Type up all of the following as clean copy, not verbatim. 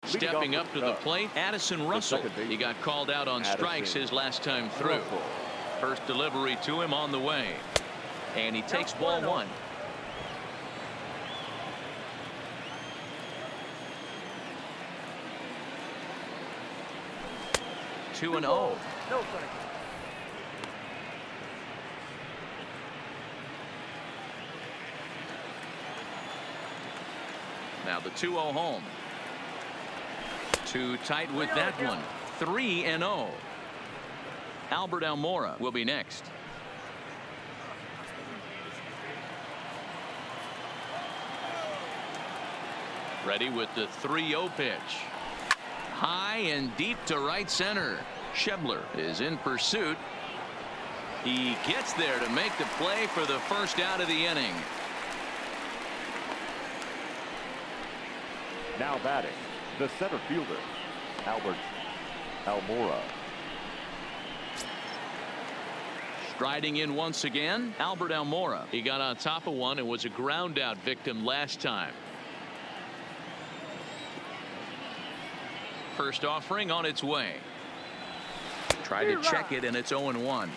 Stepping up to the plate, Addison Russell. He got called out on strikes his last time through. First delivery to him on the way. And he takes ball one. Two and 0. Now the 2-0 home. Too tight with that one. 3 and 0. Albert Almora will be next. Ready with the 3-0 pitch. High and deep to right center. Schebler is in pursuit. He gets there to make the play for the first out of the inning. Now batting, the center fielder, Albert Almora. Striding in once again, Albert Almora. He got on top of one and was a ground out victim last time. First offering on its way. Try to check it, and it's 0-1.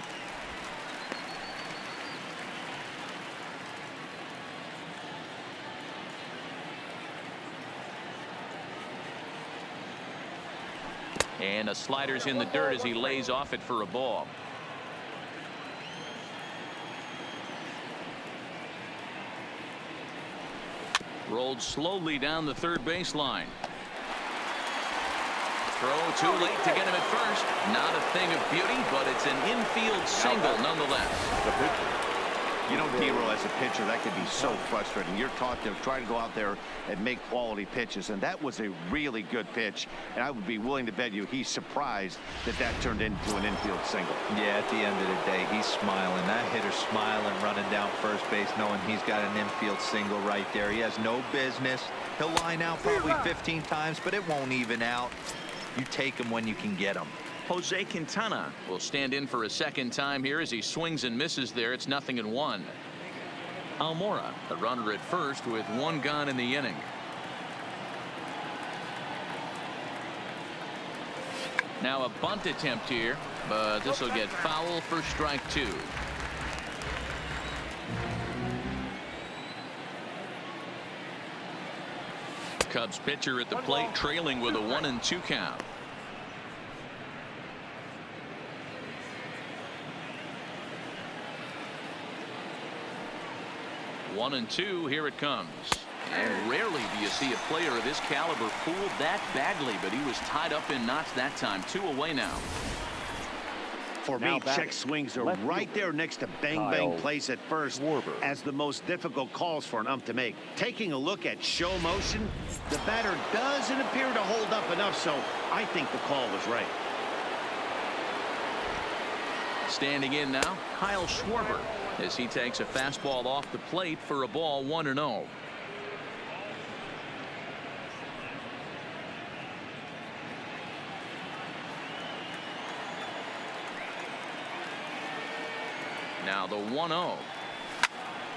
And a slider's in the dirt as he lays off it for a ball. Rolled slowly down the third baseline. Throw too late to get him at first. Not a thing of beauty, but it's an infield single nonetheless. The pitcher. You know, Hero, as a pitcher, that could be so frustrating. You're taught to try to go out there and make quality pitches, and that was a really good pitch. And I would be willing to bet you he's surprised that that turned into an infield single. Yeah, at the end of the day, he's smiling. That hitter's smiling, running down first base, knowing he's got an infield single right there. He has no business. He'll line out probably 15 times, but it won't even out. You take him when you can get him. Jose Quintana will stand in for a second time here as he swings and misses there. It's 0-1. Almora, the runner at first with one gone in the inning. Now a bunt attempt here, but this will get foul for strike two. Cubs pitcher at the plate, trailing with a 1-2 count. One and two, here it comes. And rarely do you see a player of this caliber fooled that badly, but he was tied up in knots that time. 2 away now. For me, check swings are right there next to bang plays at first as the most difficult calls for an ump to make. Taking a look at show motion, the batter doesn't appear to hold up enough, so I think the call was right. Standing in now, Kyle Schwarber, as he takes a fastball off the plate for a ball, 1-0. Now the 1-0.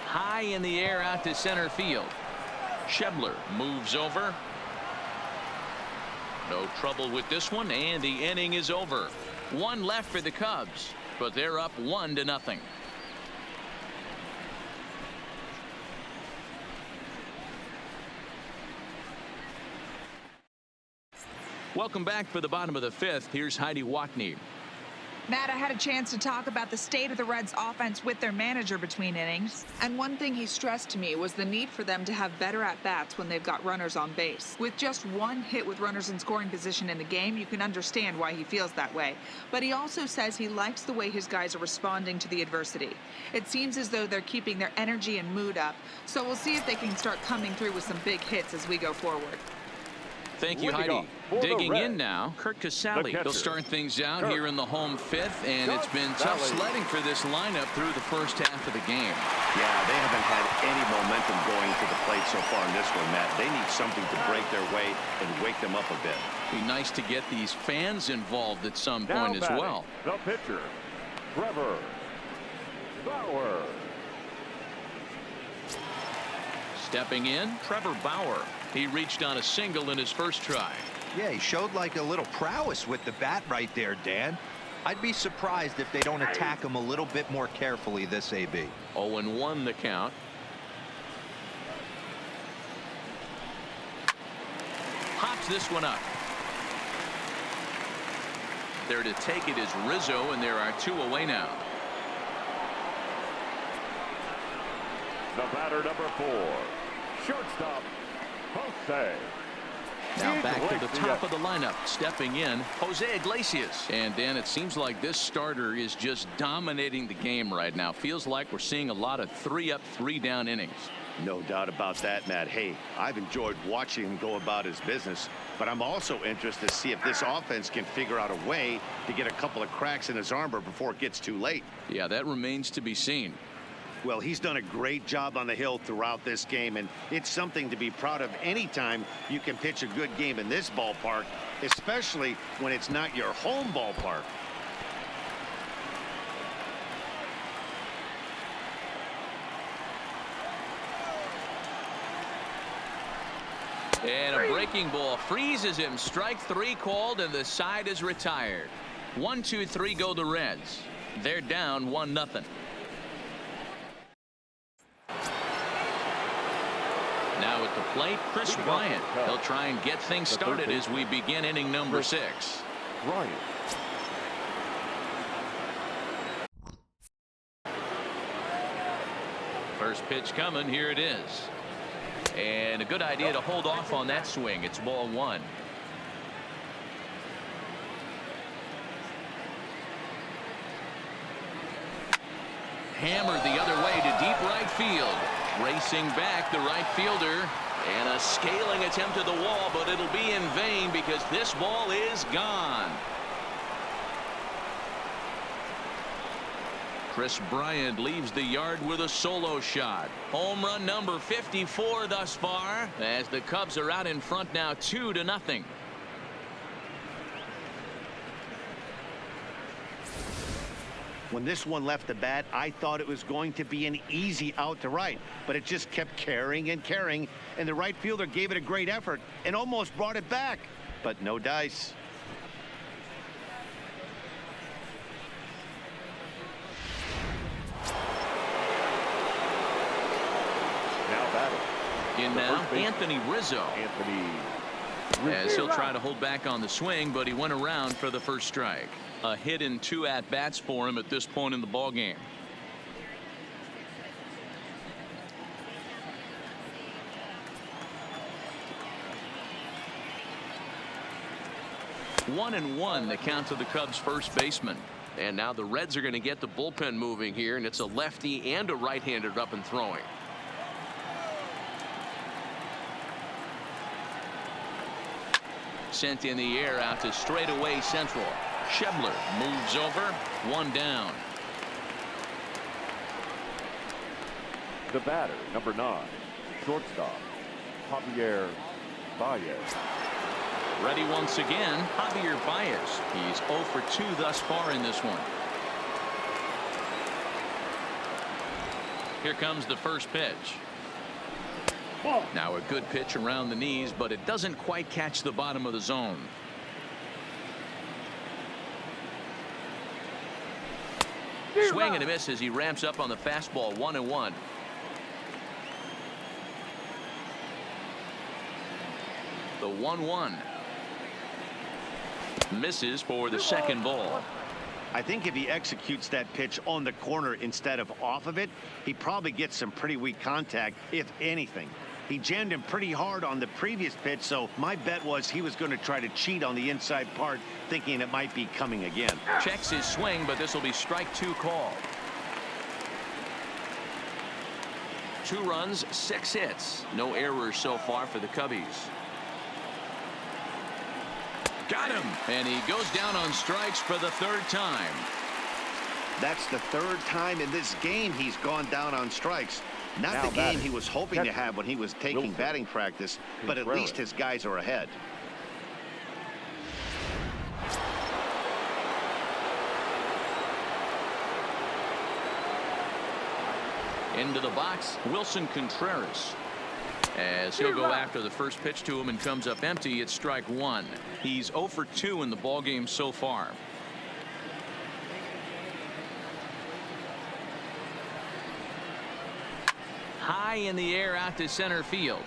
High in the air out to center field. Schebler moves over. No trouble with this one, and the inning is over. One left for the Cubs, but they're up 1-0. Welcome back for the bottom of the fifth. Here's Heidi Watney. Matt, I had a chance to talk about the state of the Reds offense with their manager between innings. And one thing he stressed to me was the need for them to have better at-bats when they've got runners on base. With just one hit with runners in scoring position in the game, you can understand why he feels that way. But he also says he likes the way his guys are responding to the adversity. It seems as though they're keeping their energy and mood up. So we'll see if they can start coming through with some big hits as we go forward. Thank you, Heidi. Digging in now, Kurt Casale. He'll start things out here in the home fifth, and it's been tough sledding for this lineup through the first half of the game. Yeah, they haven't had any momentum going to the plate so far in this one, Matt. They need something to break their way and wake them up a bit. Be nice to get these fans involved at some point as well. The pitcher, Trevor Bauer. Stepping in, Trevor Bauer. He reached on a single in his first try. Yeah, he showed like a little prowess with the bat right there, Dan. I'd be surprised if they don't attack him a little bit more carefully this AB. 0-1 the count. Hops this one up. There to take it is Rizzo, and there are 2 away now. The batter, number 4, shortstop, Jose. Now back to the top of the lineup. Stepping in, Jose Iglesias. And Dan, it seems like this starter is just dominating the game right now. Feels like we're seeing a lot of 3-up, 3-down innings. No doubt about that, Matt. Hey, I've enjoyed watching him go about his business, but I'm also interested to see if this offense can figure out a way to get a couple of cracks in his armor before it gets too late. Yeah, that remains to be seen. Well, he's done a great job on the hill throughout this game, and it's something to be proud of anytime you can pitch a good game in this ballpark, especially when it's not your home ballpark. And a breaking ball freezes him. Strike 3 called, and the side is retired. 1-2-3 go the Reds. They're down 1-0. Now at the plate, Chris Bryant. He'll try and get things started as we begin inning number 6. Bryant. First pitch coming. Here it is. And a good idea to hold off on that swing. It's ball 1. Hammered the other way to deep right field. Racing back, the right fielder, and a scaling attempt at the wall, but it'll be in vain because this ball is gone. Chris Bryant leaves the yard with a solo shot. Home run number 54 thus far, as the Cubs are out in front now 2-0. When this one left the bat, I thought it was going to be an easy out to right, but it just kept carrying and carrying, and the right fielder gave it a great effort and almost brought it back, but no dice. Now batting. In now, Anthony Rizzo. As he'll try to hold back on the swing, but he went around for the first strike. A hit in 2 at-bats for him at this point in the ballgame. One and one the count to the Cubs first baseman. And now the Reds are going to get the bullpen moving here, and it's a lefty and a right-handed up and throwing. Sent in the air out to straightaway central. Shebler moves over, 1 down. The batter, number 9, shortstop, Javier Baez. Ready once again, Javier Baez. He's 0 for 2 thus far in this one. Here comes the first pitch. Now a good pitch around the knees, but it doesn't quite catch the bottom of the zone. Swing and a miss as he ramps up on the fastball. 1-1. The 1-1 misses for the second ball. I think if he executes that pitch on the corner instead of off of it, he probably gets some pretty weak contact, if anything. He jammed him pretty hard on the previous pitch, so my bet was he was going to try to cheat on the inside part, thinking it might be coming again. Checks his swing, but this will be strike 2 called. 2 runs, 6 hits. No errors so far for the Cubbies. Got him, and he goes down on strikes for the 3rd time. That's the 3rd time in this game he's gone down on strikes. Not the game he was hoping to have when he was taking batting practice, but at least his guys are ahead. Into the box, Wilson Contreras. As he'll go after the first pitch to him and comes up empty. It's strike one. He's 0 for 2 in the ballgame so far. High in the air out to center field.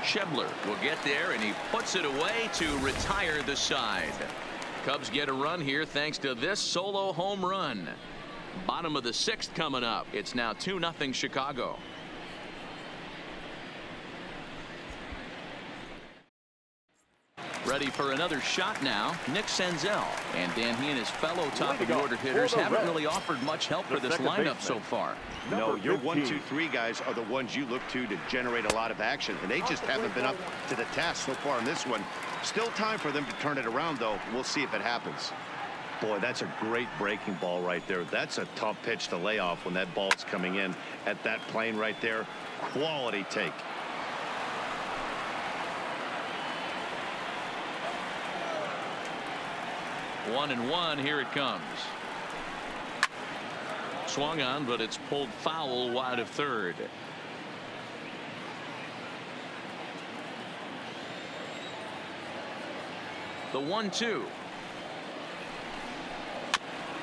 Shebler will get there, and he puts it away to retire the side. Cubs get a run here thanks to this solo home run. Bottom of the 6th coming up. It's now 2-0 Chicago. Ready for another shot now, Nick Senzel. And Dan, he and his fellow top of the order hitters haven't really offered much help for this lineup so far. No, your 1, 2, 3 guys are the ones you look to generate a lot of action, and they just haven't been up to the task so far in this one. Still time for them to turn it around, though. We'll see if it happens. Boy, that's a great breaking ball right there. That's a tough pitch to lay off when that ball's coming in at that plane right there. Quality take. One and one. Here it comes. Swung on, but it's pulled foul wide of third. The 1-2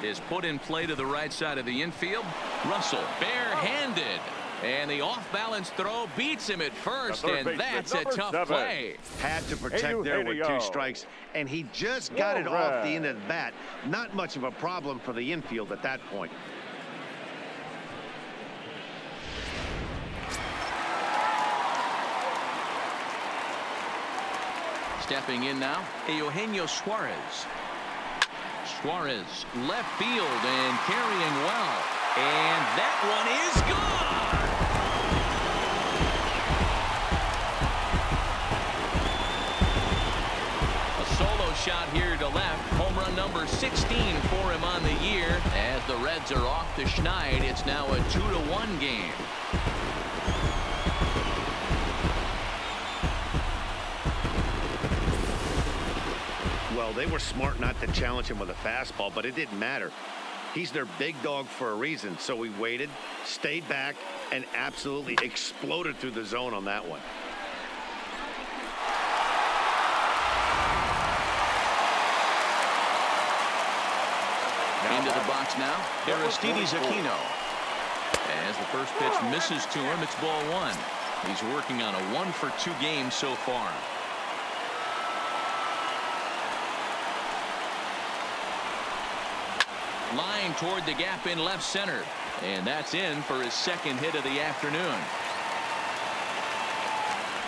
is put in play to the right side of the infield. Russell barehanded, and the off-balance throw beats him at first, and that's a tough play. Had to protect there with 2 strikes, and he just got it off the end of the bat. Not much of a problem for the infield at that point. Stepping in now, Eugenio Suarez. Suarez left field and carrying well, and that one is gone. A solo shot here to left. Home run number 16 for him on the year. As the Reds are off to Schneid, it's now a 2-1 game. Well, they were smart not to challenge him with a fastball, but it didn't matter. He's their big dog for a reason, so he waited, stayed back, and absolutely exploded through the zone on that one. Into the box now, Aristides Aquino. As the first pitch misses to him, it's ball 1. He's working on a 1 for 2 game so far. Line toward the gap in left center, and that's in for his 2nd hit of the afternoon.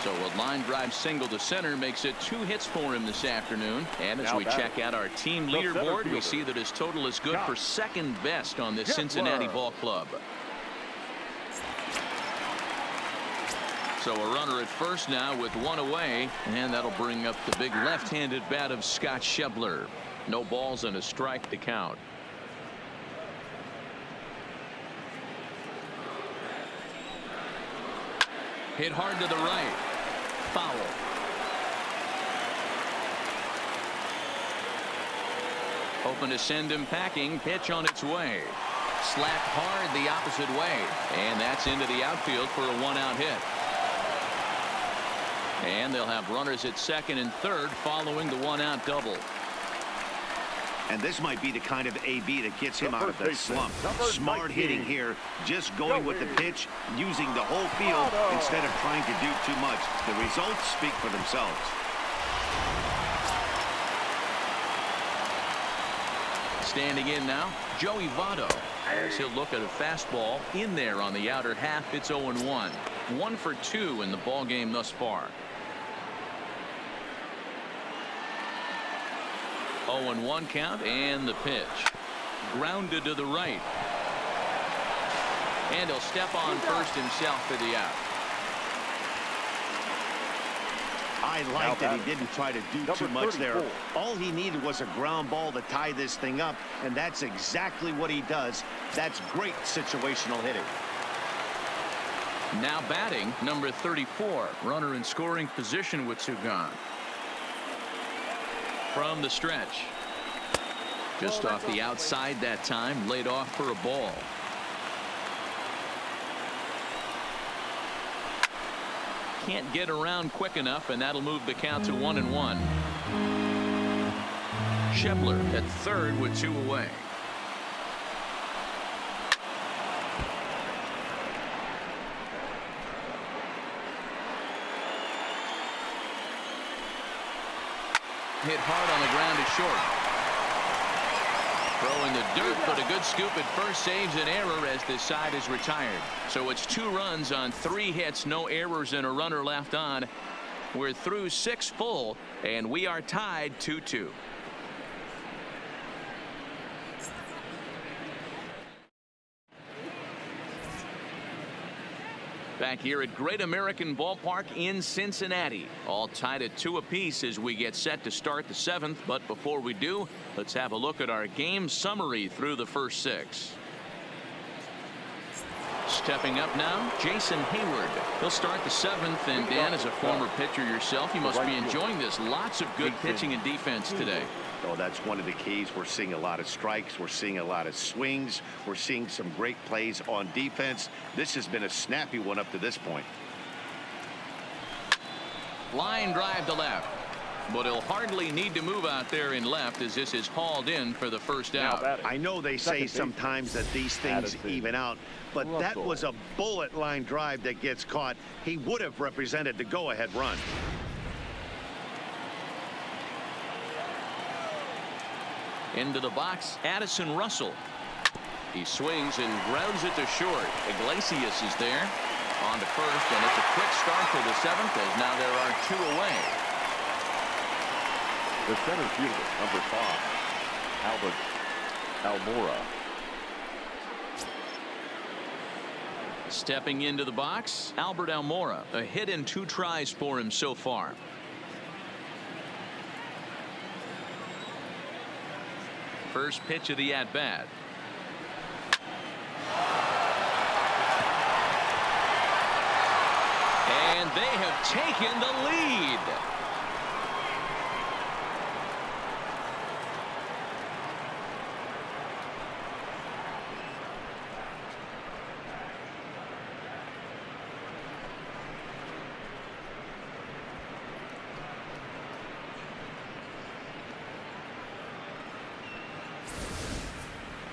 So a line drive single to center makes it 2 hits for him this afternoon. And as we check out our team leaderboard, we see that his total is good for 2nd best on this Cincinnati ball club. So a runner at first now with 1 away, and that'll bring up the big left-handed bat of Scott Shebler. No balls and a strike to count. Hit hard to the right. Foul. Hoping to send him packing. Pitch on its way. Slapped hard the opposite way. And that's into the outfield for a 1-out hit. And they'll have runners at 2nd and 3rd following the 1-out double. And this might be the kind of AB that gets him out of the slump. Smart hitting here, just going with the pitch, using the whole field instead of trying to do too much. The results speak for themselves. Standing in now, Joey Votto. As he'll look at a fastball in there on the outer half. It's 0-1. 1 for 2 in the ball game thus far. 0-1 count, and the pitch. Grounded to the right. And he'll step on first himself for the out. I like that he didn't try to do too much there. All he needed was a ground ball to tie this thing up, and that's exactly what he does. That's great situational hitting. Now batting, number 34. Runner in scoring position with 2 gone. From the stretch. Just off the outside that time, laid off for a ball. can't get around quick enough, and that'll move the count to 1-1. Shebler at third with 2 away. Hit hard on the ground to short. Throw in the dirt, but a good scoop at first saves an error as this side is retired. So it's 2 runs on 3 hits, no errors, and a runner left on. We're through 6 full, and we are tied 2-2. Back here at Great American Ballpark in Cincinnati. All tied at 2 apiece as we get set to start the 7th. But before we do, let's have a look at our game summary through the first 6. Stepping up now, Jason Hayward. He'll start the 7th. And Dan, as a former pitcher yourself, you must be enjoying this. Lots of good pitching and defense today. Oh, that's one of the keys. We're seeing a lot of strikes. We're seeing a lot of swings. We're seeing some great plays on defense. This has been a snappy one up to this point. Line drive to left. But he'll hardly need to move out there in left as this is hauled in for the first out. I know they say sometimes that these things even out, but that was a bullet line drive that gets caught. He would have represented the go-ahead run. Into the box, Addison Russell. He swings and grounds it to short. Iglesias is there on to first, and it's a quick start to the 7th as now there are 2 away. The center fielder, number 5, Albert Almora. Stepping into the box, Albert Almora. A hit and 2 tries for him so far. First pitch of the at-bat. And they have taken the lead.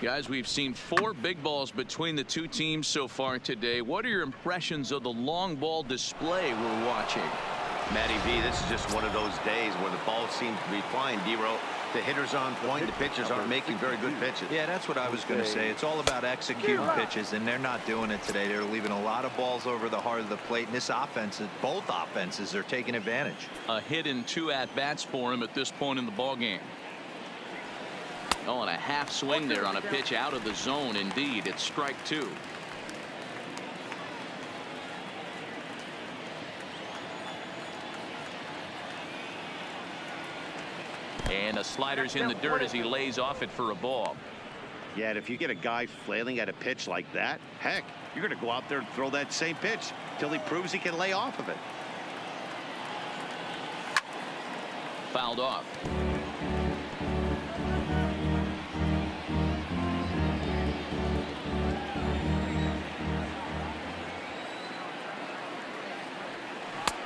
Guys, we've seen 4 big balls between the 2 teams so far today. What are your impressions of the long ball display we're watching? Matty V, this is just one of those days where the ball seems to be flying. D-Row, the hitter's on point, the pitchers aren't making very good pitches. Yeah, that's what I was going to say. It's all about executing pitches, and they're not doing it today. They're leaving a lot of balls over the heart of the plate, and this offense, both offenses are taking advantage. A hit and 2 at-bats for him at this point in the ball game. Oh, and a half swing there on a pitch out of the zone. Indeed, it's strike 2. And a slider's in the dirt as he lays off it for a ball. Yeah, and if you get a guy flailing at a pitch like that, heck, you're going to go out there and throw that same pitch till he proves he can lay off of it. Fouled off.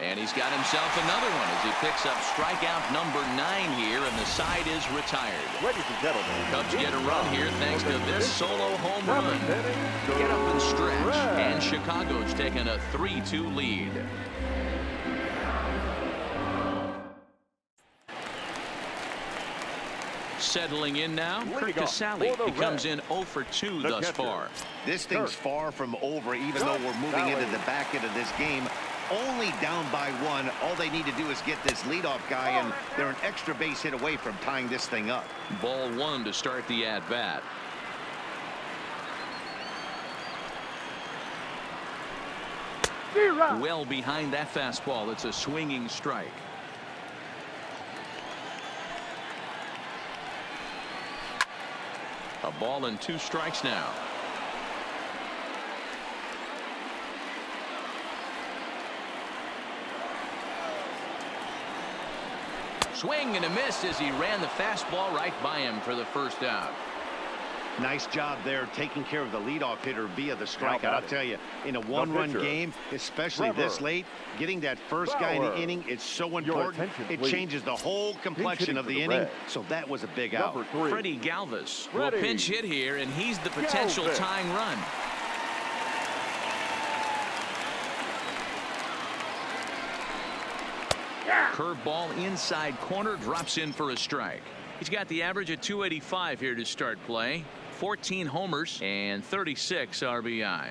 And he's got himself another one as he picks up strikeout number 9 here, and the side is retired. Ladies and gentlemen, Cubs get a run here thanks to this solo home run. Get up and stretch, and Chicago's taking a 3-2 lead. Settling in now, Kurt Casale. He comes in 0 for 2 thus far. This thing's far from over, even though we're moving into the back end of this game. Only down by 1. All they need to do is get this leadoff guy, and they're an extra base hit away from tying this thing up. Ball 1 to start the at-bat. Well behind that fastball. It's a swinging strike. A ball and 2 strikes now. Swing and a miss as he ran the fastball right by him for the first out. Nice job there taking care of the leadoff hitter via the strikeout. I'll tell you, in a one-run game, especially this late, getting that first guy in the inning is so important. It changes the whole complexion of the inning, so that was a big out. Freddie Galvis will pinch hit here, and he's the potential tying run. Curveball inside corner, drops in for a strike. He's got the average at 285 here to start play. 14 homers and 36 RBIs.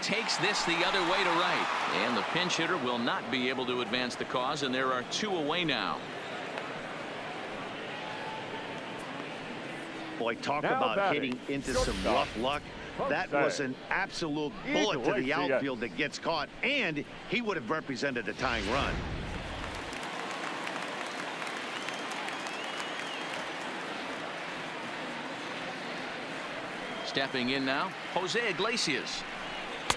Takes this the other way to right, and the pinch hitter will not be able to advance the cause, and there are 2 away now. Boy, talk about hitting into some rough luck. That was an absolute bullet to the outfield that gets caught, and he would have represented a tying run. Stepping in now, Jose Iglesias,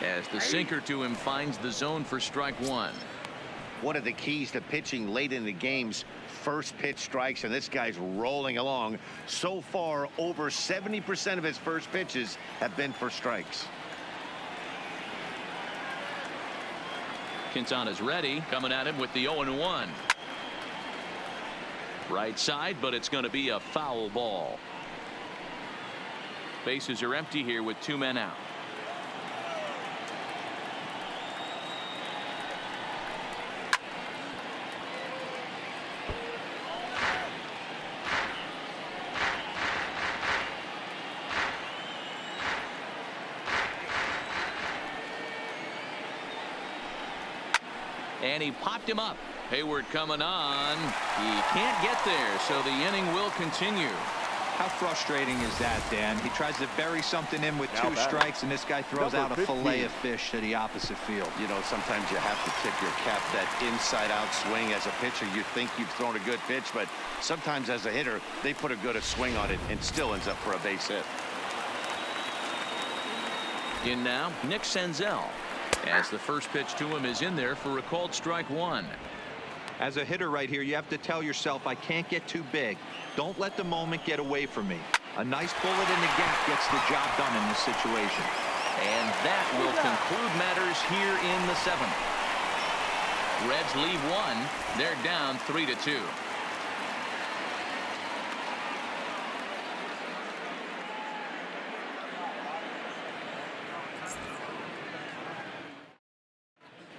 as the sinker to him finds the zone for strike 1. One of the keys to pitching late in the game's first pitch strikes, and this guy's rolling along. So far, over 70% of his first pitches have been for strikes. Quintana's ready, coming at him with the 0-1. Right side, but it's going to be a foul ball. Bases are empty here with 2 men out. And he popped him up. Hayward coming on. He can't get there, so the inning will continue. How frustrating is that, Dan? He tries to bury something in with 2 strikes, and this guy throws out a fillet of fish to the opposite field. You know, sometimes you have to tip your cap that inside-out swing. As a pitcher, you think you've thrown a good pitch, but sometimes as a hitter, they put a good swing on it and still ends up for a base hit. In now, Nick Senzel, as the first pitch to him is in there for a called strike 1. As a hitter right here, you have to tell yourself, I can't get too big. Don't let the moment get away from me. A nice bullet in the gap gets the job done in this situation. And that will conclude matters here in the 7th. Reds leave 1. They're down 3-2.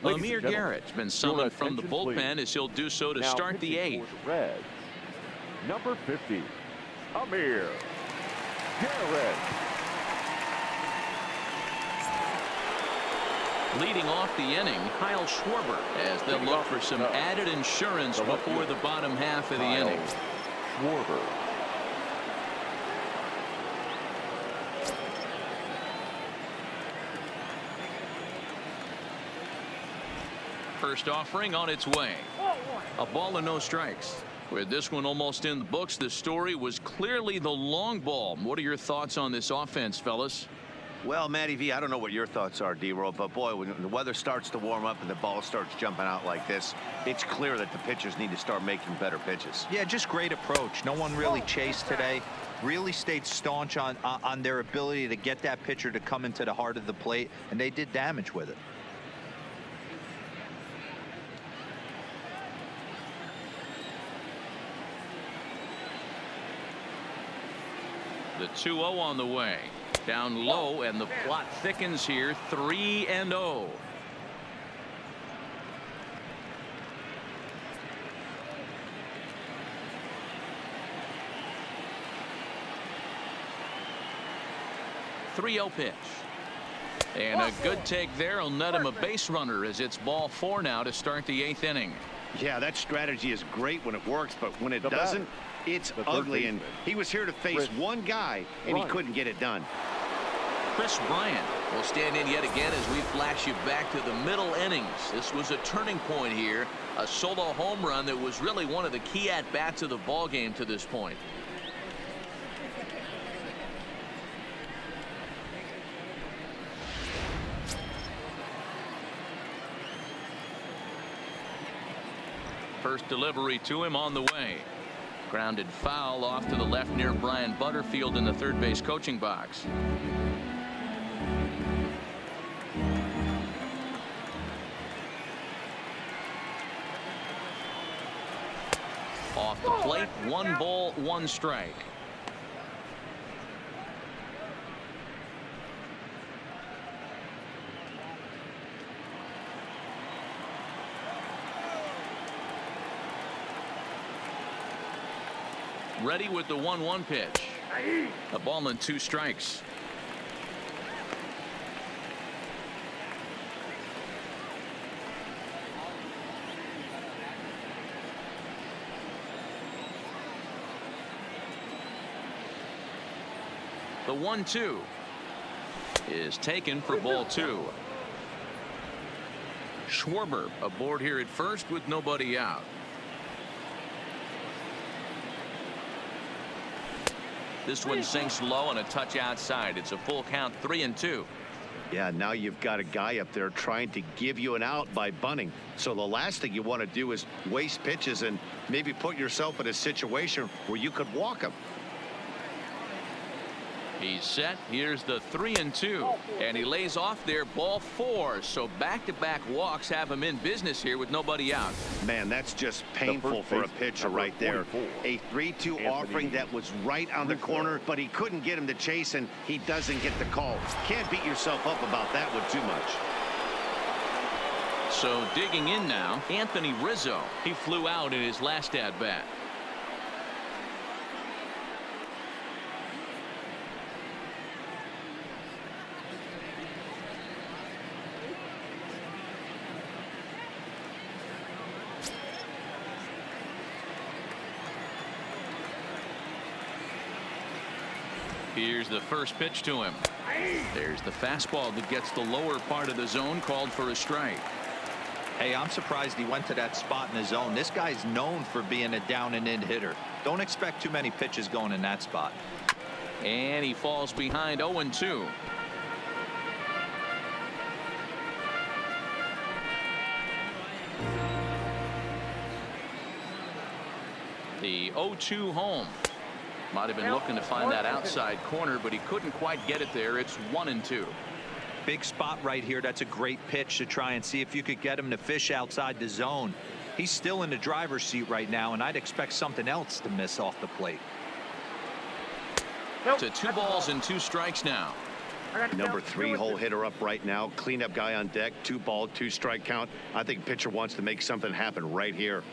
Amir Garrett's been summoned from the bullpen, as he'll do so to start the 8th. Reds, number 50, Amir Garrett. Leading off the inning, Kyle Schwarber, as they'll look for some added insurance before the bottom half of the inning. Schwarber. First offering on its way. A ball and no strikes. With this one almost in the books, the story was clearly the long ball. What are your thoughts on this offense, fellas? Well, Matty V, I don't know what your thoughts are, D-Roll, but boy, when the weather starts to warm up and the ball starts jumping out like this, it's clear that the pitchers need to start making better pitches. Yeah, just great approach. No one really chased today. Really stayed staunch on their ability to get that pitcher to come into the heart of the plate, and they did damage with it. The 2-0 on the way. Down low, and the plot thickens here. 3-0. Pitch. And a good take there will net him a base runner, as it's ball 4 now to start the 8th inning. Yeah, that strategy is great when it works, but when it doesn't, it's ugly. And he was here to face one guy, and he couldn't get it done. Chris Bryant will stand in yet again as we flash you back to the middle innings. This was a turning point here, a solo home run that was really one of the key at-bats of the ball game to this point. First delivery to him on the way. Grounded foul off to the left near Brian Butterfield in the third base coaching box. Off the plate, 1 ball, 1 strike. Ready with the 1-1 pitch. A ball and 2 strikes. The 1-2 is taken for ball 2. Schwarber aboard here at first with nobody out. This one sinks low and a touch outside. It's a full count, 3-2. Yeah, now you've got a guy up there trying to give you an out by bunting. So the last thing you want to do is waste pitches and maybe put yourself in a situation where you could walk him. He's set. Here's the 3-2, and he lays off there, ball 4. So back-to-back walks have him in business here with nobody out. Man, that's just painful for a pitcher right there. A 3-2 offering that was right on the corner, but he couldn't get him to chase, and he doesn't get the call. Can't beat yourself up about that one too much. So digging in now, Anthony Rizzo. He flew out in his last at-bat. Here's the first pitch to him. There's the fastball that gets the lower part of the zone, called for a strike. Hey, I'm surprised he went to that spot in the zone. This guy's known for being a down and in hitter. Don't expect too many pitches going in that spot. And he falls behind 0-2. The 0-2 home. Might have been looking to find that outside corner, but he couldn't quite get it there. It's 1-2. Big spot right here. That's a great pitch to try and see if you could get him to fish outside the zone. He's still in the driver's seat right now, and I'd expect something else to miss off the plate. To 2 balls and 2 strikes now. Number 3 hole hitter up right now. Cleanup guy on deck. 2 ball, 2 strike count. I think pitcher wants to make something happen right here.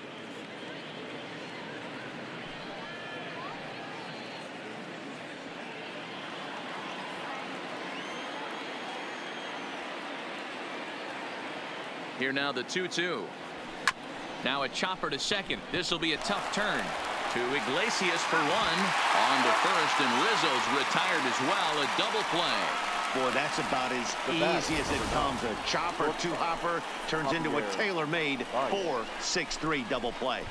Here now the 2-2. Now a chopper to second. This will be a tough turn. To Iglesias for 1. On to first, and Rizzo's retired as well. A double play. Boy, that's about as easy as it comes. A chopper, 2-hopper turns into a tailor-made 4-6-3 double play.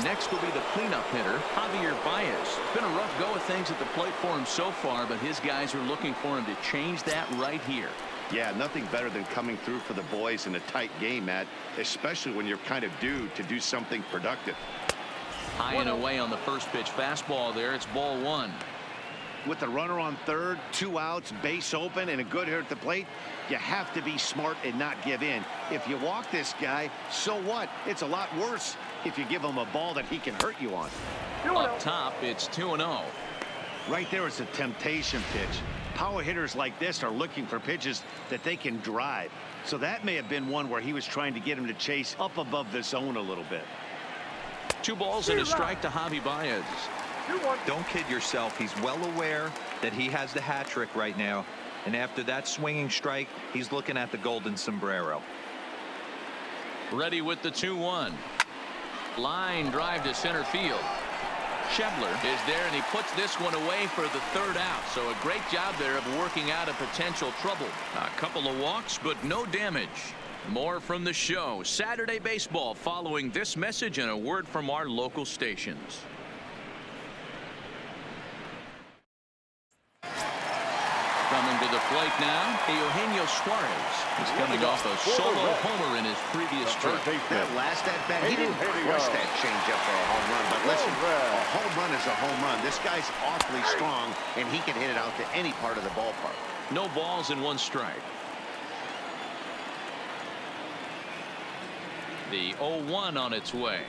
Next will be the cleanup hitter, Javier Baez. It's been a rough go of things at the plate for him so far, but his guys are looking for him to change that right here. Yeah, nothing better than coming through for the boys in a tight game, Matt, especially when you're kind of due to do something productive. High and away on the first pitch fastball there. It's ball 1. With the runner on third, 2 outs, base open, and a good hitter at the plate, you have to be smart and not give in. If you walk this guy, so what? It's a lot worse if you give him a ball that he can hurt you on. Up top, it's 2-0. Right there is a temptation pitch. Power hitters like this are looking for pitches that they can drive. So that may have been one where he was trying to get him to chase up above the zone a little bit. 2 balls and a strike to Javi Baez. Don't kid yourself. He's well aware that he has the hat trick right now. And after that swinging strike, he's looking at the golden sombrero. Ready with the 2-1. Line drive to center field. Shebler is there, and he puts this one away for the 3rd out. So a great job there of working out a potential trouble. A couple of walks, but no damage. More from the show. Saturday Baseball following this message and a word from our local stations. Down to the plate now, Eugenio Suarez is coming off a solo homer in his previous trip. That last at-bat, he didn't crush that changeup for a home run. But listen, a home run is a home run. This guy's awfully strong, and he can hit it out to any part of the ballpark. No balls and 1 strike. The 0-1 on its way.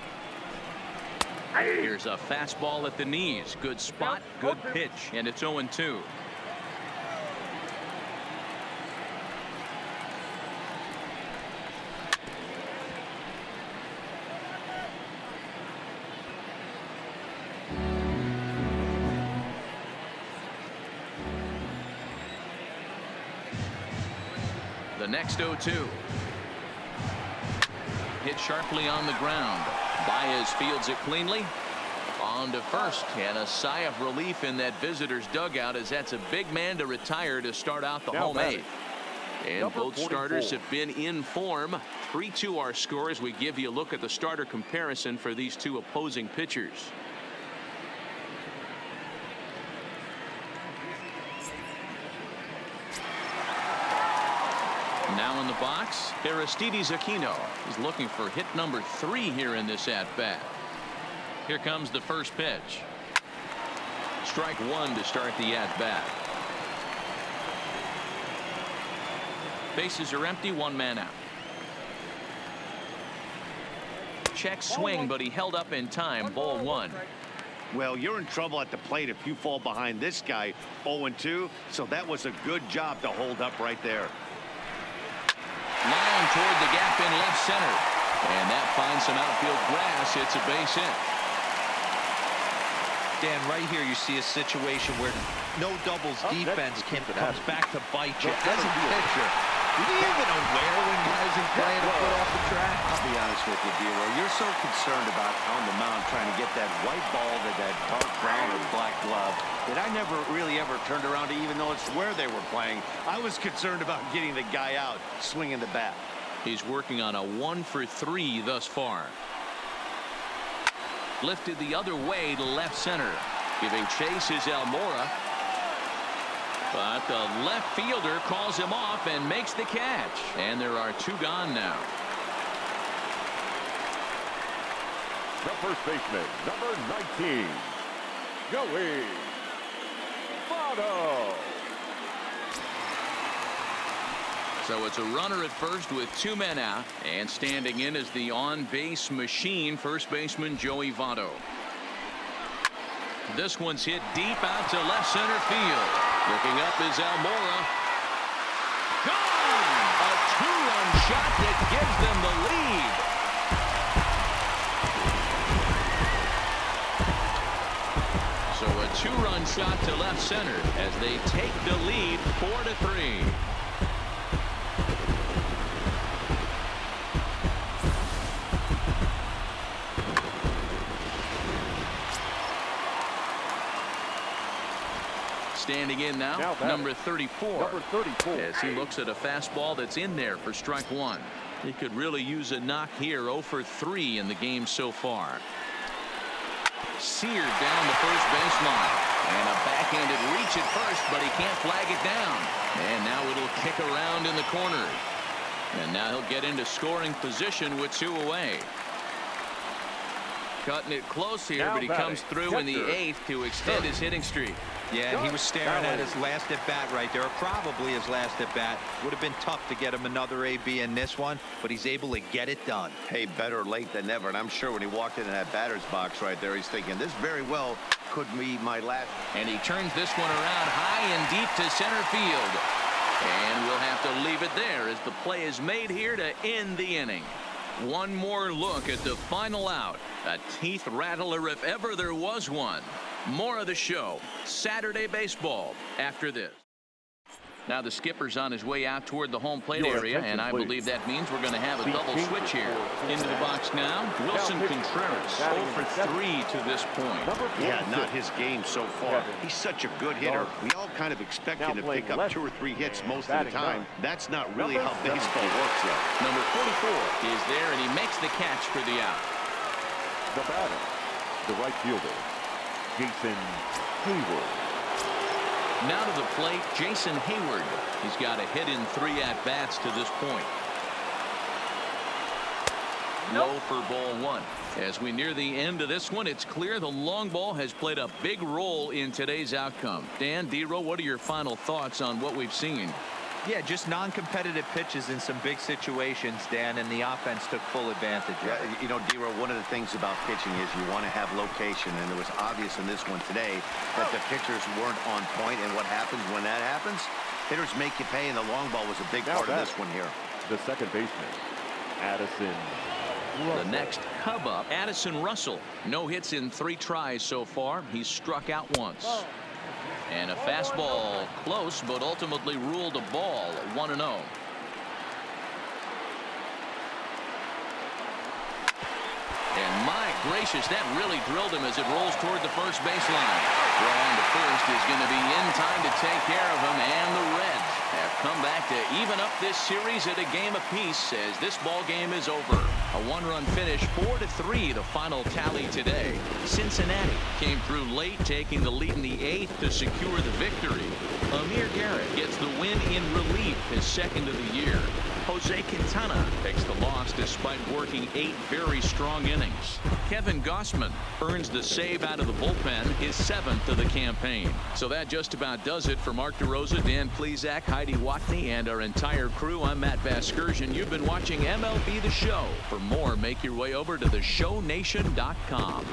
Here's a fastball at the knees. Good spot, good pitch, and it's 0-2. The next 0-2. Hit sharply on the ground. Baez fields it cleanly. On to first, and a sigh of relief in that visitor's dugout, as that's a big man to retire to start out the home 8th. And both starters have been in form. 3-2 our score as we give you a look at the starter comparison for these two opposing pitchers. Now in the box, Aristides Aquino is looking for hit number 3 here in this at-bat. Here comes the first pitch. Strike 1 to start the at-bat. Bases are empty, 1 man out. Check swing, but he held up in time. Ball 1. Well, you're in trouble at the plate if you fall behind this guy. 0-2, so that was a good job to hold up right there. Line toward the gap in left center, and that finds some outfield grass. It's a base hit. Dan, right here you see a situation where no doubles defense comes back to bite you. As a pitcher, do you even aware when guys are playing a foot off the track? I'll be honest with you, D'Lo. You're so concerned about on the mound trying to get that white ball to that dark brown or black glove that I never really ever turned around to even notice where they were playing. I was concerned about getting the guy out swinging the bat. He's working on a 1 for 3 thus far. Lifted the other way to left center. Giving chase is Almora. But the left fielder calls him off and makes the catch. And there are 2 gone now. The first baseman, number 19, Joey Votto. So it's a runner at first with 2 men out, and standing in is the on-base machine, first baseman Joey Votto. This one's hit deep out to left center field. Looking up is Almora. Gone! A 2-run shot that gives them the lead. So a 2-run shot to left center as they take the lead 4-3. Standing in now number 34. Number 34. As he looks at a fastball that's in there for strike 1. He could really use a knock here. 0 for 3 in the game so far. Seared down the first baseline. And a backhanded reach at first, but he can't flag it down. And now it'll kick around in the corner. And now he'll get into scoring position with 2 away. Cutting it close here, but he comes through in the 8th to extend his hitting streak. Yeah, and he was staring at his last at-bat right there, or probably his last at-bat. Would have been tough to get him another AB in this one, but he's able to get it done. Hey, better late than never, and I'm sure when he walked into that batter's box right there, he's thinking, this very well could be my last. And he turns this one around high and deep to center field. And we'll have to leave it there as the play is made here to end the inning. One more look at the final out. A teeth rattler if ever there was one. More of the show, Saturday baseball, after this. Now the skipper's on his way out toward the home plate area, and I believe that means we're going to have a double switch here. Into the box now, Wilson Contreras, 0 for 3 to this point. Yeah, not his game so far. He's such a good hitter. We all kind of expect him to pick up 2 or 3 hits most of the time. That's not really how baseball works, though. Number 44 is there, and he makes the catch for the out. The batter, the right fielder, Jason Hayward. Now to the plate, Jason Hayward. He's got a hit in 3 at-bats to this point. Low for ball 1. As we near the end of this one, it's clear the long ball has played a big role in today's outcome. Dan, D-Row, what are your final thoughts on what we've seen? Yeah, just non-competitive pitches in some big situations, Dan, and the offense took full advantage of it. You know, D-Row, one of the things about pitching is you want to have location, and it was obvious in this one today that the pitchers weren't on point, and what happens when that happens? Hitters make you pay, and the long ball was a big part of this one here. The second baseman, Addison Russell. The next Cub up, Addison Russell. No hits in 3 tries so far. He's struck out once. And a fastball close, but ultimately ruled a ball, 1-0. And my gracious, that really drilled him as it rolls toward the first baseline. Throw on to first is going to be in time to take care of him, and the Reds have come back to even up this series at a game apiece as this ball game is over. A 1-run finish, 4-3, the final tally today. Cincinnati came through late, taking the lead in the 8th to secure the victory. Amir Garrett gets the win in relief, his 2nd of the year. Jose Quintana takes the loss despite working 8 very strong innings. Kevin Gossman earns the save out of the bullpen, his 7th of the campaign. So that just about does it for Mark DeRosa, Dan Plesac, Heidi Watney, and our entire crew. I'm Matt Vasgersian. You've been watching MLB The Show. For more, make your way over to theshownation.com.